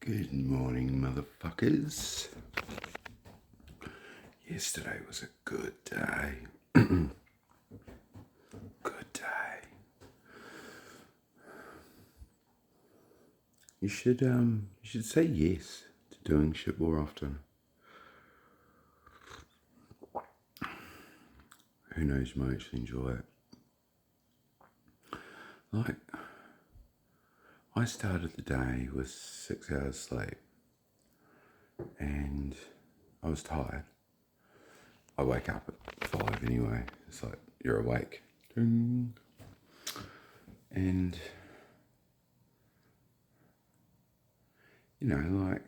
Good morning, motherfuckers. Yesterday was a good day. Good day. You should say yes to doing shit more often. Who knows, you might actually enjoy it. Like, I started the day with 6 hours sleep and I was tired. I wake up at 5 anyway. It's like, you're awake. Ding. And, you know, like,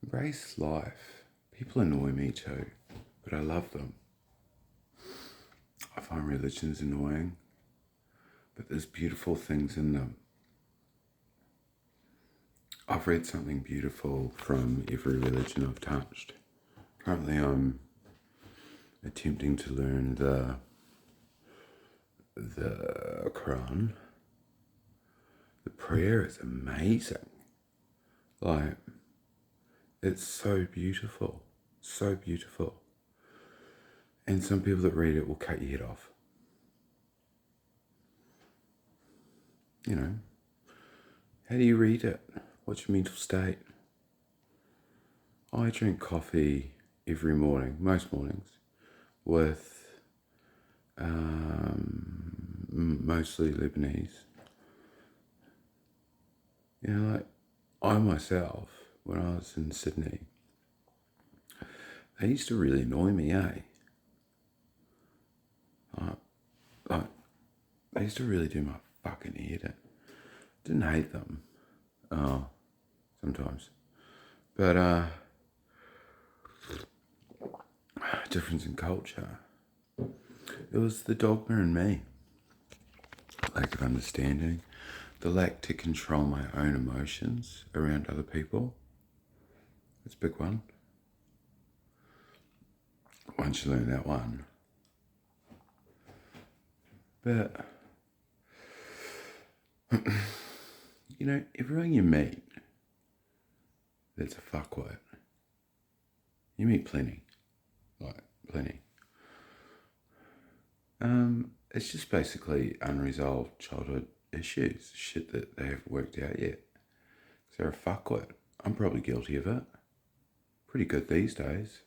embrace life. People annoy me too, but I love them. I find religions annoying, but there's beautiful things in them. I've read something beautiful from every religion I've touched. Currently I'm attempting to learn the Quran. The prayer is amazing. Like, it's so beautiful. So beautiful. And some people that read it will cut your head off. You know, how do you read it? What's your mental state? I drink coffee every morning, most mornings, with mostly Lebanese. You know, like, I myself, when I was in Sydney, they used to really annoy me, Like, they used to really do my fucking head in. Didn't hate them. Sometimes. But, difference in culture. It was the dogma in me. Lack of understanding. The lack to control my own emotions around other people. That's a big one. Once you learn that one. But, you know, everyone you meet that's a fuckwit. You meet plenty. Like, plenty. It's just basically unresolved childhood issues. Shit that they haven't worked out yet. Because they're a fuckwit. I'm probably guilty of it. Pretty good these days.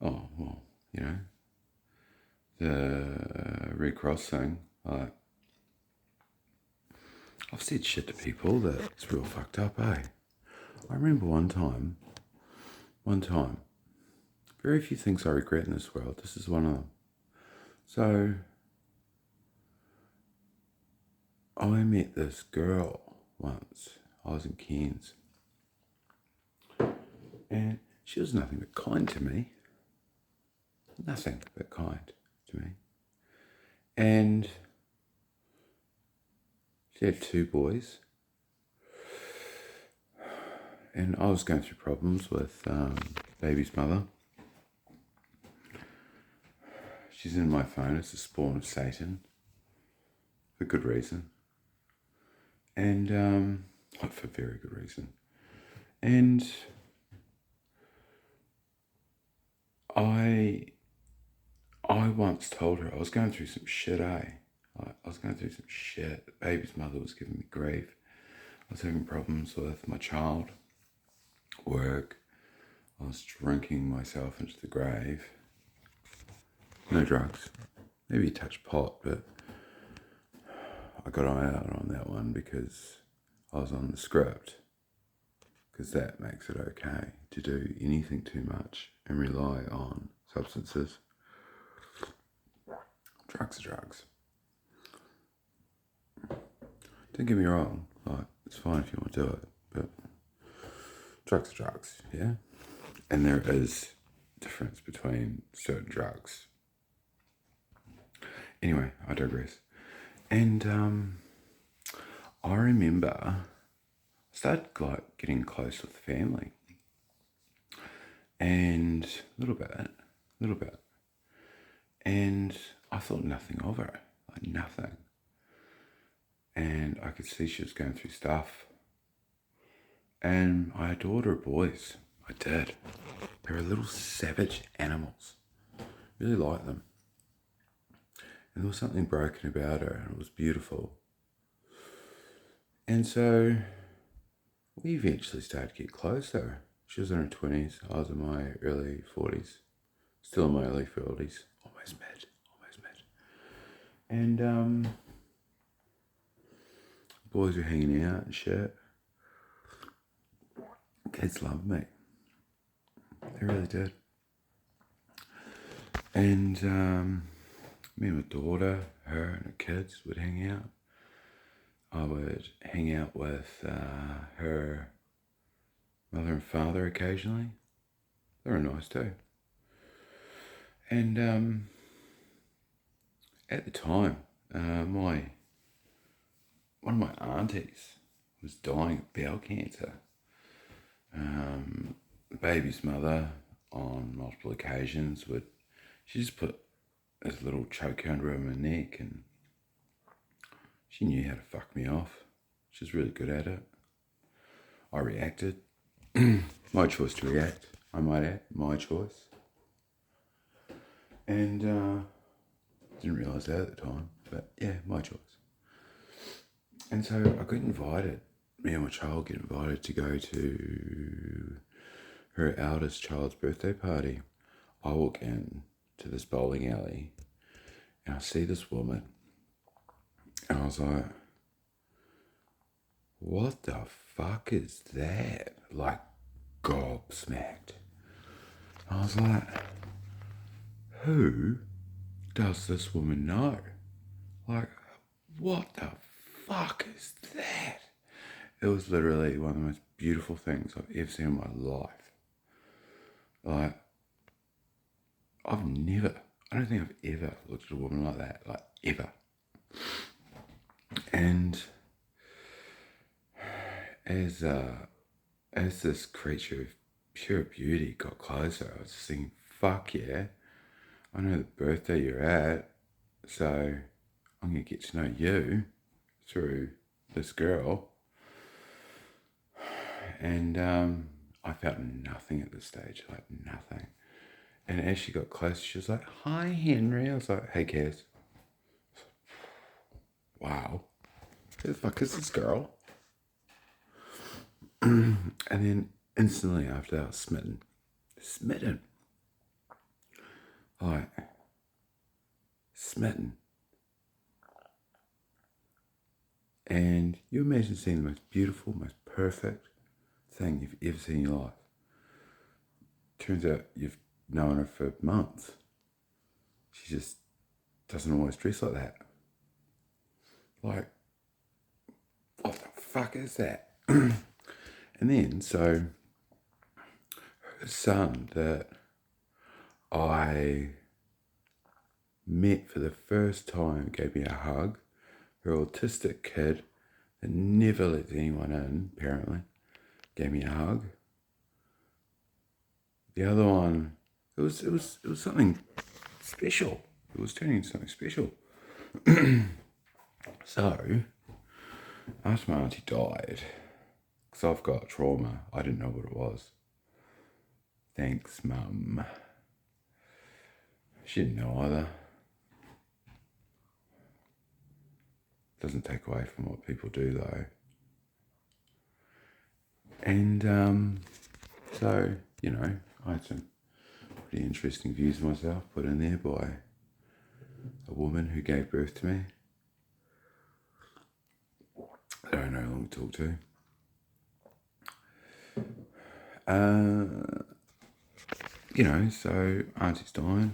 Oh, well, you know. The Red Cross thing. Like, I've said shit to people that's real fucked up, I remember one time, very few things I regret in this world. This is one of them. So, I met this girl once. I was in Cairns. And she was nothing but kind to me. Nothing but kind to me. And she had 2 boys. And I was going through problems with baby's mother. She's in my phone. It's a spawn of Satan. For good reason. And, for very good reason. And I once told her I was going through some shit, I was going through some shit. The baby's mother was giving me grief. I was having problems with my child, work. I was drinking myself into the grave. No drugs. Maybe a touch pot, but I got out on that one because I was on the script. Because that makes it okay to do anything too much and rely on substances. Drugs are drugs. Don't get me wrong, like, it's fine if you want to do it, but drugs are drugs, yeah? And there is a difference between certain drugs. Anyway, I digress. And I remember I started like getting close with the family. And a little bit. And I thought nothing of her, like nothing. And I could see she was going through stuff. And I adored her boys. I did. They were little savage animals. Really liked them. And there was something broken about her, and it was beautiful. And so we eventually started to get closer. She was in her 20s. I was in my early 40s. Still in my early 40s. Almost mid. And boys were hanging out and shit. Kids loved me. They really did. And me and my daughter, her and her kids would hang out. I would hang out with her mother and father occasionally. They were nice too. And at the time, one of my aunties was dying of bowel cancer. The baby's mother, on multiple occasions, she just put this little choker under her neck, and she knew how to fuck me off. She was really good at it. I reacted. My choice to react, I might add. My choice. And didn't realise that at the time, but yeah, my choice. And so I got invited, me and my child get invited to go to her eldest child's birthday party. I walk in to this bowling alley and I see this woman and I was like, what the fuck is that? Like, gobsmacked. I was like, who does this woman know? Like, what the fuck is that? It was literally one of the most beautiful things I've ever seen in my life. Like, I don't think I've ever looked at a woman like that, like, ever. And as this creature of pure beauty got closer, I was just thinking, fuck yeah, I know the birthday you're at, so I'm going to get to know you through this girl. And I felt nothing at this stage, like nothing. And as she got closer, she was like, hi, Henry. I was like, hey, Kaz. Wow. Who the fuck is this girl? And then instantly after that, I was smitten. Like, smitten. And you imagine seeing the most beautiful, most perfect thing you've ever seen in your life. Turns out you've known her for months. She just doesn't always dress like that. Like, what the fuck is that? And then, so, her son that I met for the first time gave me a hug. Her autistic kid that never lets anyone in, apparently, gave me a hug. The other one, it was something special. It was turning into something special. So, after my auntie died, because I've got trauma, I didn't know what it was. Thanks, Mum. She didn't know either. Doesn't take away from what people do, though. And so, you know, I had some pretty interesting views myself put in there by a woman who gave birth to me that I no longer talk to. You know, so Auntie's dying.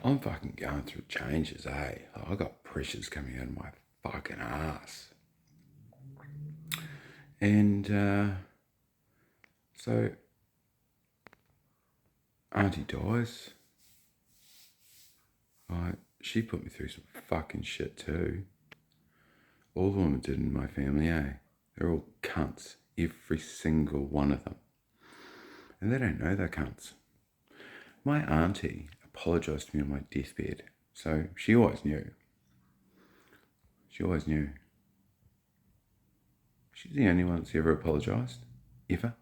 I'm fucking going through changes, eh? I got pressures coming out of my fucking ass. And so Auntie dies. She put me through some fucking shit too. All the women did in my family, eh? They're all cunts. Every single one of them. And they don't know they're cunts. My auntie apologised to me on my deathbed. So she always knew. She's the only one that's ever apologised. ever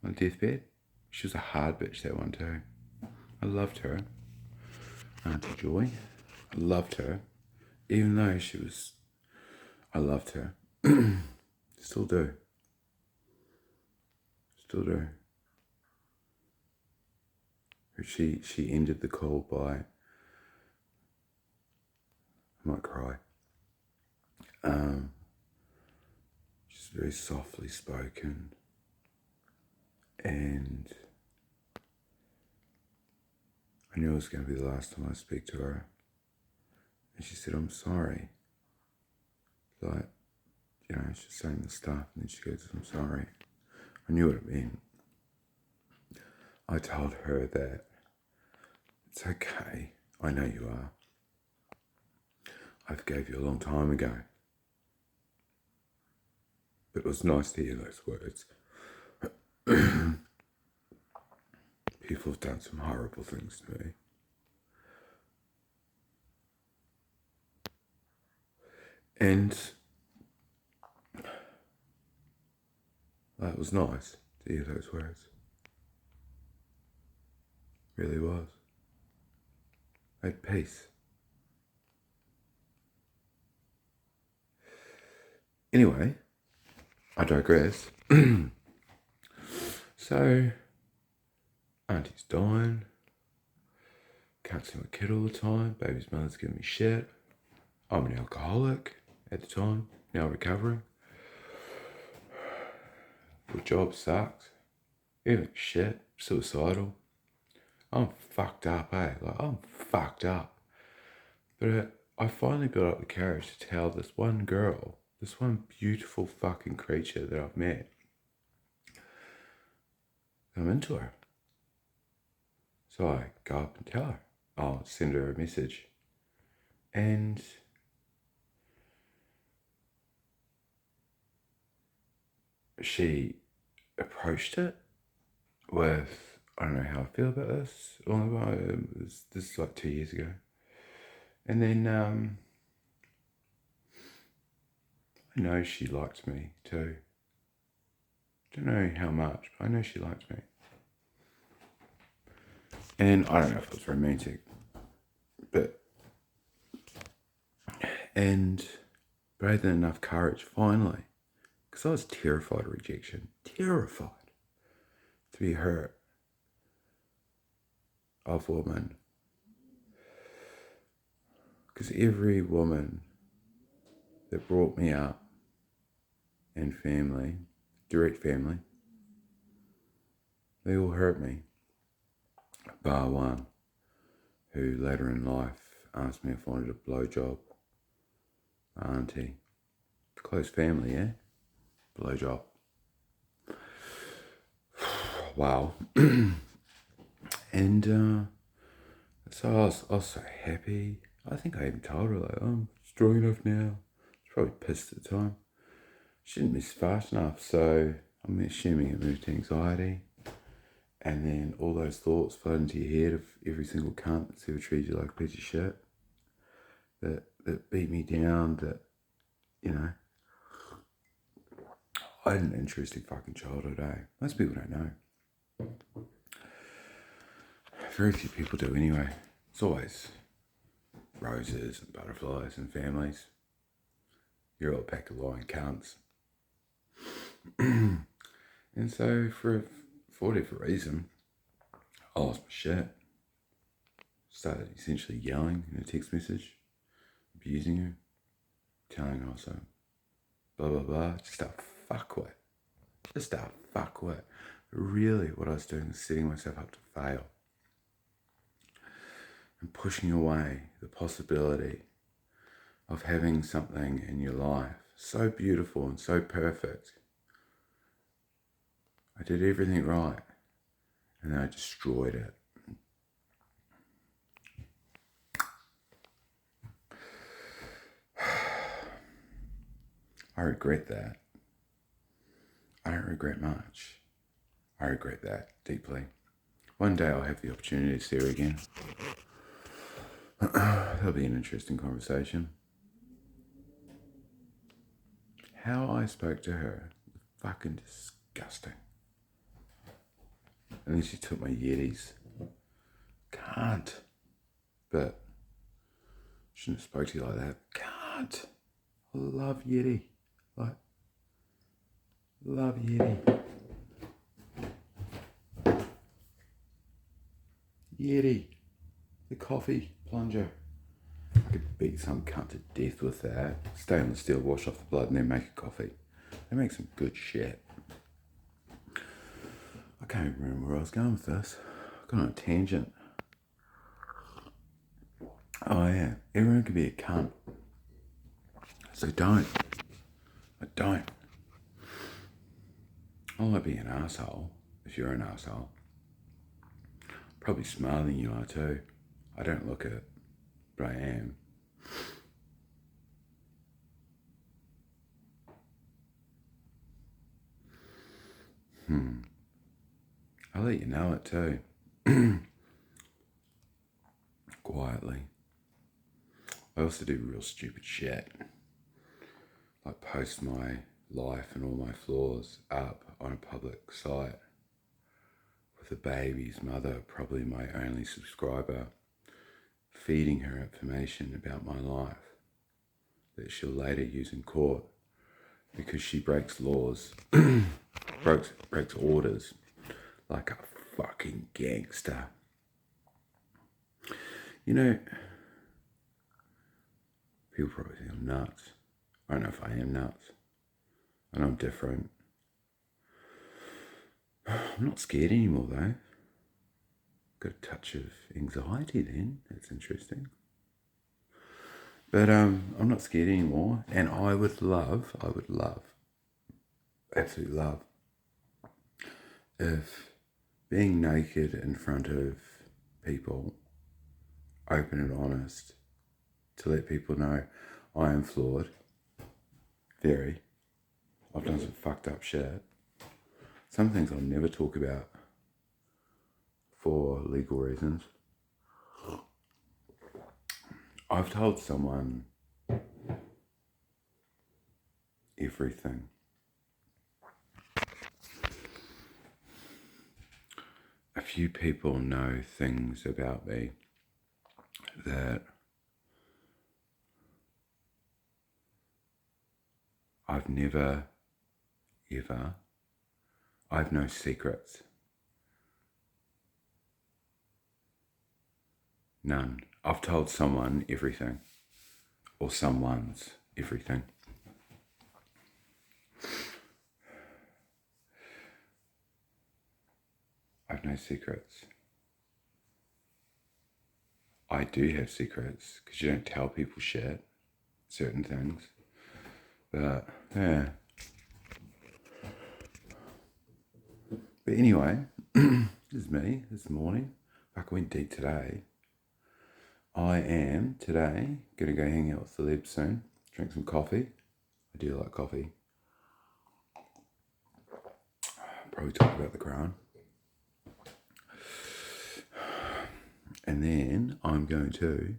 on deathbed. She was a hard bitch, that one too. I loved her. Auntie Joy. I loved her. Even though she was... I loved her. Still do. Still do. She ended the call by... I might cry. She's very softly spoken. And I knew it was going to be the last time I speak to her. And she said, I'm sorry. Like, you know, she's saying the stuff and then she goes, I'm sorry. I knew what it meant. I told her that it's okay. I know you are. I forgave you a long time ago. But it was nice to hear those words. People have done some horrible things to me. And that was nice to hear those words. Really was. I had peace. Anyway, I digress. So, Auntie's dying. Can't see my kid all the time. Baby's mother's giving me shit. I'm an alcoholic at the time, now recovering. The job sucks. Even shit, suicidal. I'm fucked up, eh? Like, I'm fucked up. But I finally built up the courage to tell this one girl, this one beautiful fucking creature that I've met, I'm into her. So I go up and tell her. I'll send her a message. And she approached it with, I don't know how I feel about this. This is like 2 years ago. And then I know she liked me too. Don't know how much, but I know she liked me. And I don't know if it was romantic, but I had enough courage finally, because I was terrified of rejection, terrified to be hurt of woman. Because every woman that brought me up and family, direct family, they all hurt me. Bar one, who later in life asked me if I wanted a blowjob. Auntie. Close family, yeah? Blowjob. Wow. And so I was so happy. I think I even told her, like, oh, I'm strong enough now. She was probably pissed at the time. She didn't miss fast enough, so I'm assuming it moved to anxiety. And then all those thoughts flood into your head of every single cunt that's ever treated you like a piece of shit. That beat me down, that, you know. I had an interesting fucking childhood, eh? Most people don't know. Very few people do anyway. It's always roses and butterflies and families. You're all a pack of lying cunts. And so for whatever reason, I lost my shit. Started essentially yelling in a text message, abusing her, telling her also, blah, blah, blah. Just a fuckwit. Just a fuckwit. Really, what I was doing was setting myself up to fail. And pushing away the possibility of having something in your life so beautiful and so perfect. I did everything right, and then I destroyed it. I regret that. I don't regret much. I regret that deeply. One day I'll have the opportunity to see her again. That'll be an interesting conversation. How I spoke to her, the fucking disgusting. And then she took my Yetis. Can't. But shouldn't have spoke to you like that. Can't. I love Yeti. Like, love Yeti. Yeti. The coffee plunger. I could beat some cunt to death with that. Stainless steel, wash off the blood, and then make a coffee. They make some good shit. I can't even remember where I was going with this. I got on a tangent. Oh yeah, everyone can be a cunt. So don't. I don't. I like being an asshole, if you're an asshole. Probably smarter than you are too. I don't look it, but I am. I'll let you know it too. Quietly. I also do real stupid shit. Like post my life and all my flaws up on a public site. With a baby's mother, probably my only subscriber, feeding her information about my life that she'll later use in court because she breaks laws, breaks orders like a fucking gangster. You know, people probably think I'm nuts. I don't know if I am nuts. I know I'm different. I'm not scared anymore though. Got a touch of anxiety then. That's interesting. But I'm not scared anymore. And I would love, absolutely love, if being naked in front of people, open and honest, to let people know I am flawed. Very. I've done some fucked up shit. Some things I'll never talk about for legal reasons. I've told someone everything. A few people know things about me that I've never, ever, I have no secrets. None. I've told someone everything, or someone's everything. I have no secrets. I do have secrets, because you don't tell people shit, certain things. But, yeah. But anyway, this is me, this morning. Fuck, I went deep today. I am, today, going to go hang out with the celebs soon. Drink some coffee. I do like coffee. Probably talk about the Quran. And then I'm going to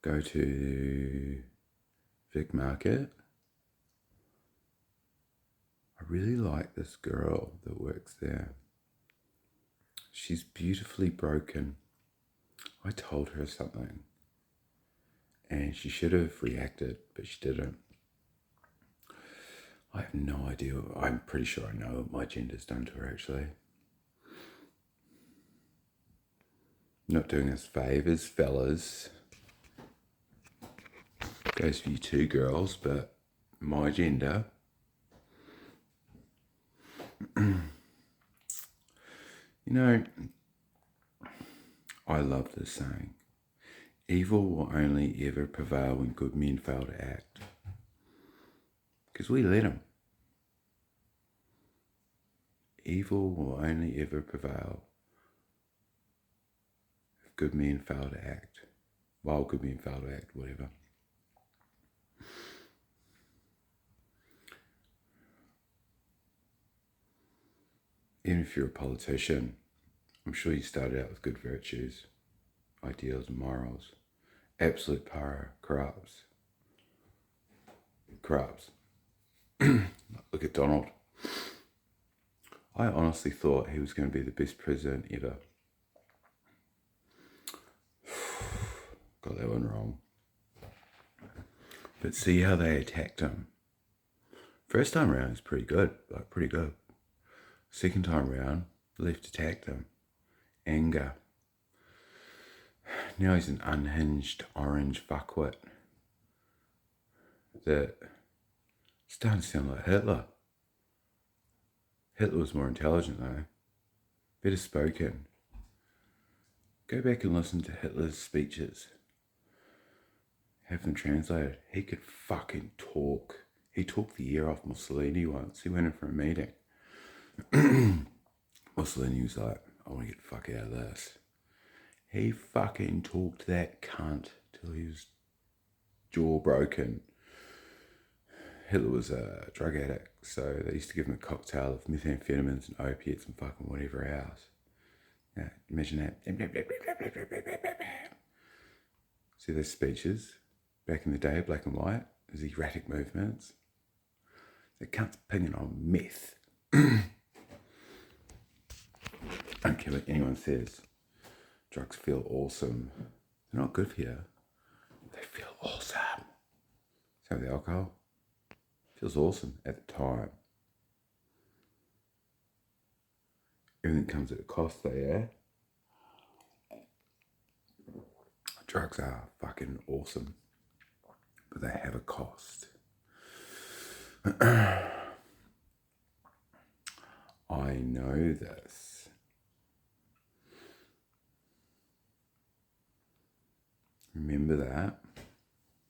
go to Vic Market. I really like this girl that works there. She's beautifully broken. I told her something and she should have reacted, but she didn't. I have no idea. I'm pretty sure I know what my gender's done to her, actually. Not doing us favours, fellas. Goes for you two girls, but my gender. You know, I love this saying. Evil will only ever prevail when good men fail to act. Because we let them. Evil will only ever prevail if good men fail to act. While good men fail to act, whatever. Even if you're a politician, I'm sure you started out with good virtues, ideals and morals. Absolute power corrupts. Corrupts. Look at Donald. I honestly thought he was going to be the best president ever. Got that one wrong. But see how they attacked him. First time round is pretty good, pretty good. Second time round, the left attacked him. Anger. Now he's an unhinged orange fuckwit that starting to sound like Hitler. Hitler was more intelligent though, better spoken. Go back and listen to Hitler's speeches. Have them translated. He could fucking talk. He talked the ear off Mussolini once. He went in for a meeting. Mussolini was like, I want to get the fuck out of this. He fucking talked that cunt till he was jaw broken. Hitler was a drug addict, so they used to give him a cocktail of methamphetamines and opiates and fucking whatever else. Yeah, imagine that. See those speeches back in the day, black and white, those erratic movements. The cunt's pinging on meth. I don't care what anyone says. Drugs feel awesome. They're not good for you. They feel awesome. So the alcohol feels awesome at the time. Everything comes at a cost though, yeah? Drugs are fucking awesome, but they have a cost. I know this. Remember that.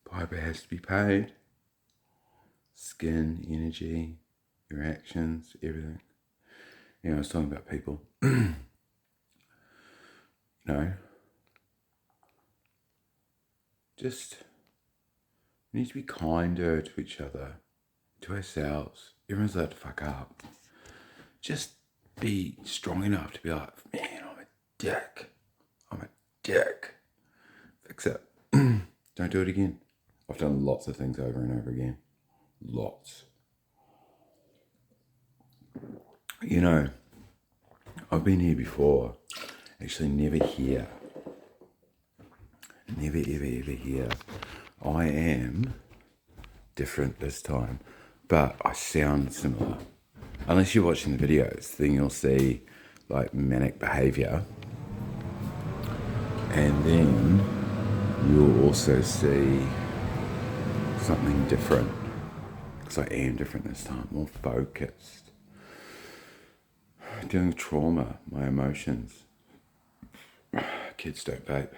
Piper has to be paid. Skin, energy, your actions, everything. You know, I was talking about people. Just we need to be kinder to each other, to ourselves. Everyone's allowed to fuck up. Just be strong enough to be like, man, I'm a dick. Fix it. Don't do it again. I've done lots of things over and over again. Lots. You know, I've been here before. Actually, never here. Never, ever, ever here. I am different this time, but I sound similar. Unless you're watching the videos, then you'll see like manic behavior. And then you'll also see something different. Because I am different this time, more focused. Dealing with trauma, my emotions. Kids don't vape.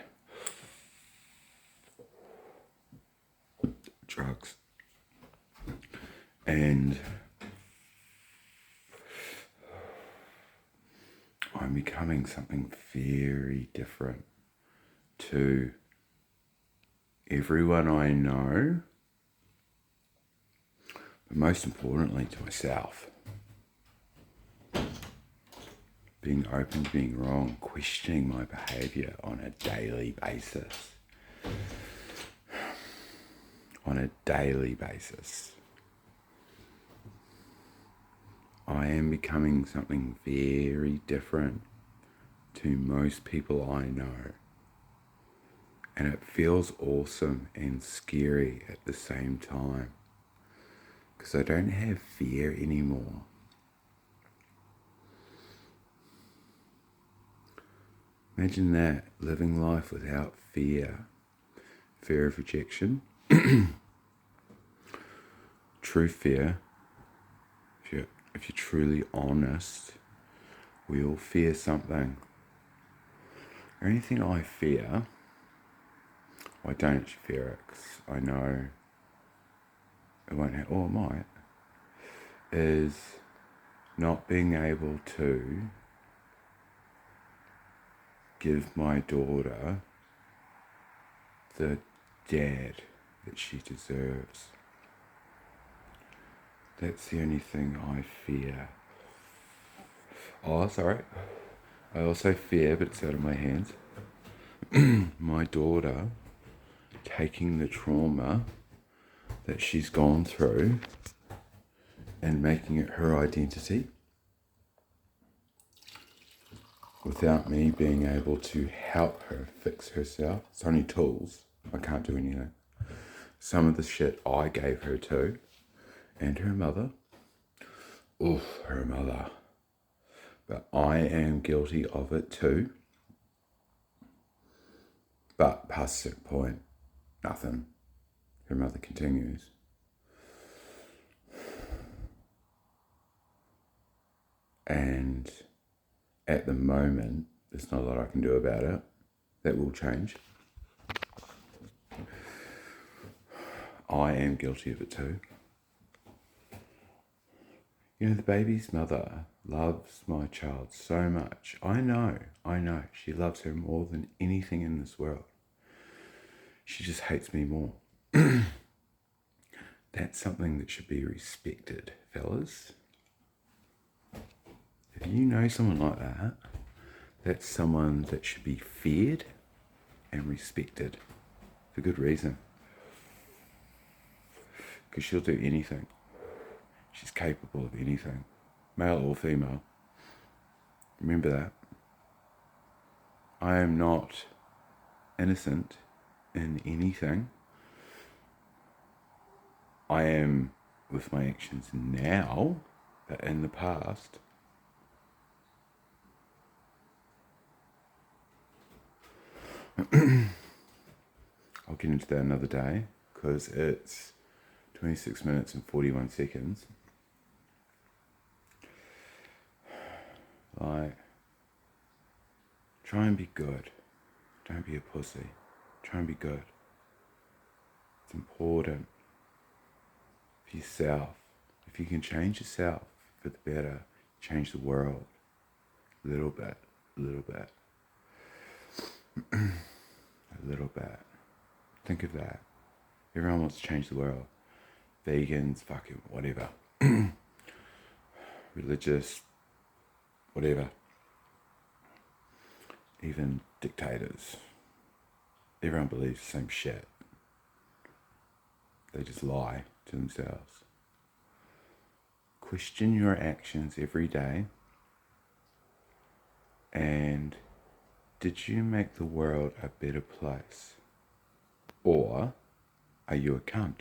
Drugs. And I'm becoming something very different to everyone I know, but most importantly to myself. Being open to being wrong, questioning my behavior on a daily basis. On a daily basis. I am becoming something very different to most people I know. And it feels awesome and scary at the same time. Because I don't have fear anymore. Imagine that, living life without fear. Fear of rejection. True fear. If you're truly honest, we all fear something. Anything I fear, I don't fear it, because I know it won't happen, or it might, is not being able to give my daughter the dad that she deserves. That's the only thing I fear. Oh, sorry. I also fear, but it's out of my hands, my daughter taking the trauma that she's gone through and making it her identity without me being able to help her fix herself. It's only tools. I can't do anything. Some of the shit I gave her too, and her mother. Oof, her mother. But I am guilty of it too. But past a certain point, nothing. Her mother continues. And at the moment, there's not a lot I can do about it. That will change. I am guilty of it too. You know, the baby's mother loves my child so much. I know. She loves her more than anything in this world. She just hates me more. That's something that should be respected, fellas. If you know someone like that, that's someone that should be feared and respected for good reason. Because she'll do anything. She's capable of anything, male or female. Remember that. I am not innocent in anything. I am with my actions now, but in the past, I'll get into that another day because it's 26 minutes and 41 seconds. Like, try and be good. Don't be a pussy. Try and be good. It's important for yourself. If you can change yourself for the better, change the world. A little bit. A little bit. Think of that. Everyone wants to change the world. Vegans, fucking whatever. Religious, whatever. Even dictators. Everyone believes the same shit. They just lie to themselves. Question your actions every day. And did you make the world a better place? Or are you a cunt?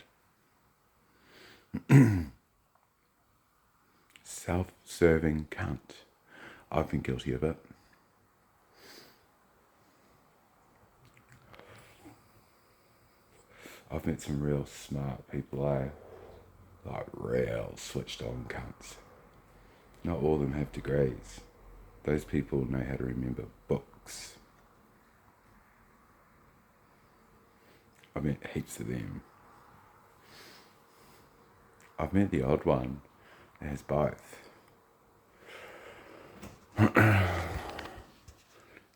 Self-serving cunt. I've been guilty of it. I've met some real smart people, like real switched on cunts. Not all of them have degrees. Those people know how to remember books. I've met heaps of them. I've met the odd one that has both.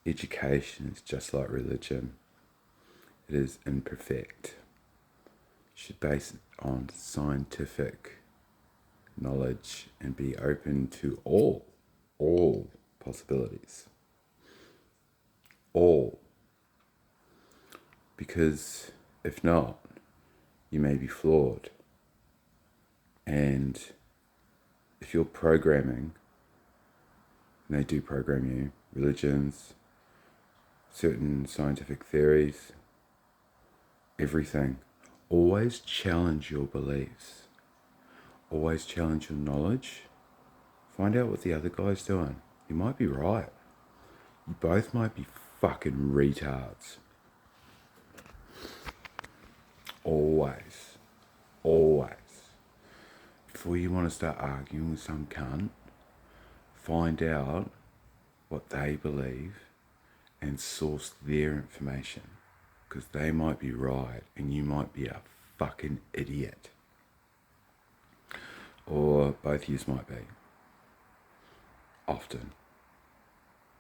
Education is just like religion. It is imperfect. You should base it on scientific knowledge and be open to all possibilities. All. Because if not, you may be flawed. And if you're programming, and they do program you, religions, certain scientific theories, everything, always challenge your beliefs. Always challenge your knowledge. Find out what the other guy's doing. You might be right. You both might be fucking retards. Always. Before you want to start arguing with some cunt, find out what they believe and source their information. Because they might be right and you might be a fucking idiot. Or both of yous might be. Often.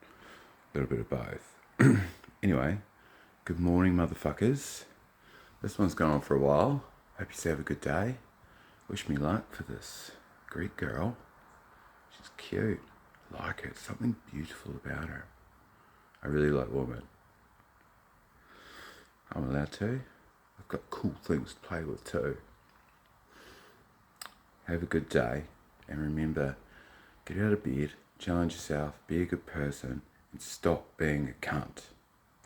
A little bit of both. Anyway, good morning, motherfuckers. This one's gone on for a while. Hope you have a good day. Wish me luck for this Greek girl. She's cute. I like her. Something beautiful about her. I really like women. I'm allowed to. I've got cool things to play with too. Have a good day. And remember, get out of bed, challenge yourself, be a good person, and stop being a cunt,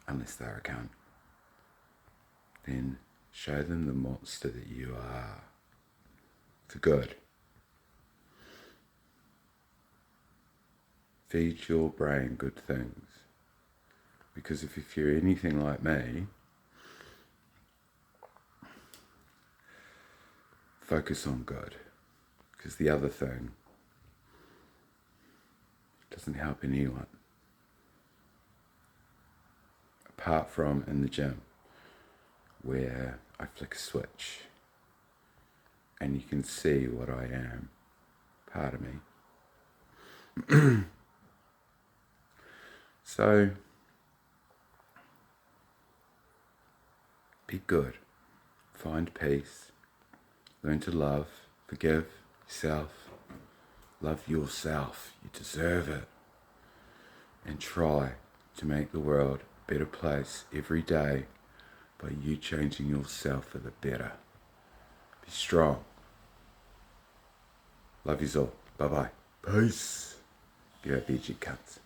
unless they're a cunt. Then show them the monster that you are. For good. Feed your brain good things. Because if you're anything like me, focus on good. Because the other thing doesn't help anyone. Apart from in the gym, where I flick a switch and you can see what I am, part of me. So, be good, find peace, learn to love, forgive yourself, love yourself, you deserve it, and try to make the world a better place every day by you changing yourself for the better. Be strong. Love yous all. Bye-bye. Peace. You're a BG cunts.